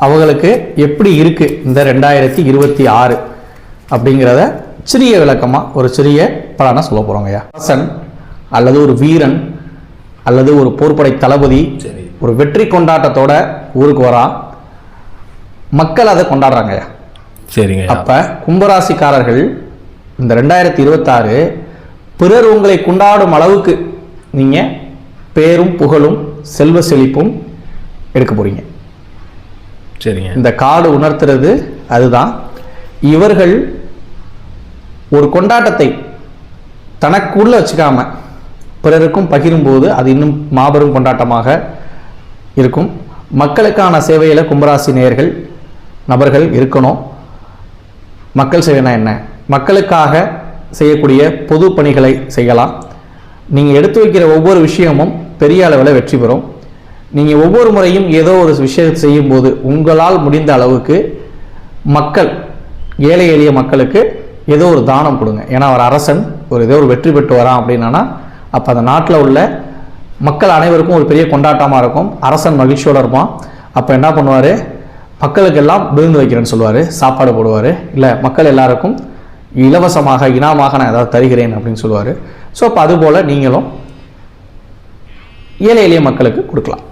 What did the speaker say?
அவங்களுக்கு எப்படி இருக்குது இந்த 2026 அப்படிங்கிறத சிறிய விளக்கமாக ஒரு சிறிய பலனை சொல்ல போகிறோங்கய்யா. அரசன் அல்லது ஒரு வீரன் அல்லது ஒரு போர்ப்படை தளபதி ஒரு வெற்றி கொண்டாட்டத்தோட ஊருக்கு வரான், மக்கள் அதை கொண்டாடுறாங்கய்யா. சரிங்க. அப்போ கும்பராசிக்காரர்கள் இந்த 2026 பிறர் உங்களை கொண்டாடும் அளவுக்கு நீங்கள் பேரும் புகழும் செல்வ செழிப்பும் எடுக்க போறீங்க. சரிங்க. இந்த கார்டு உணர்த்துறது அதுதான். இவர்கள் ஒரு கொண்டாட்டத்தை தனக்குள்ள வச்சுக்காம பிறருக்கும் பகிரும்போது அது இன்னும் மாபெரும் கொண்டாட்டமாக இருக்கும். மக்களுக்கான சேவையில் கும்பராசி நேயர்கள் நபர்கள் இருக்கணும். மக்கள் சேவைனா என்ன? மக்களுக்காக செய்யக்கூடிய பொது பணிகளை செய்யலாம். நீங்கள் எடுத்து வைக்கிற ஒவ்வொரு விஷயமும் பெரிய அளவில் வெற்றி பெறும். நீங்கள் ஒவ்வொரு முறையும் ஏதோ ஒரு விஷயத்தை செய்யும்போது உங்களால் முடிந்த அளவுக்கு மக்கள் ஏழை எளிய மக்களுக்கு ஏதோ ஒரு தானம் கொடுங்க. ஏன்னா அவர் அரசன் ஏதோ ஒரு வெற்றி பெற்று வரான் அப்படின்னா அப்போ அந்த நாட்டில் உள்ள மக்கள் அனைவருக்கும் ஒரு பெரிய கொண்டாட்டமாக இருக்கும். அரசன் மகிழ்ச்சியோடு இருப்பான். அப்போ என்ன பண்ணுவார்? மக்களுக்கெல்லாம் விருந்து வைக்கிறேன்னு சொல்லுவார், சாப்பாடு போடுவார். இல்லை மக்கள் எல்லாருக்கும் இலவசமாக இனாமாக நான் ஏதாவது தருகிறேன் அப்படின்னு சொல்லுவார். ஸோ அப்போ அதுபோல் நீங்களும் ஏழை எளிய மக்களுக்கு கொடுக்கலாம்.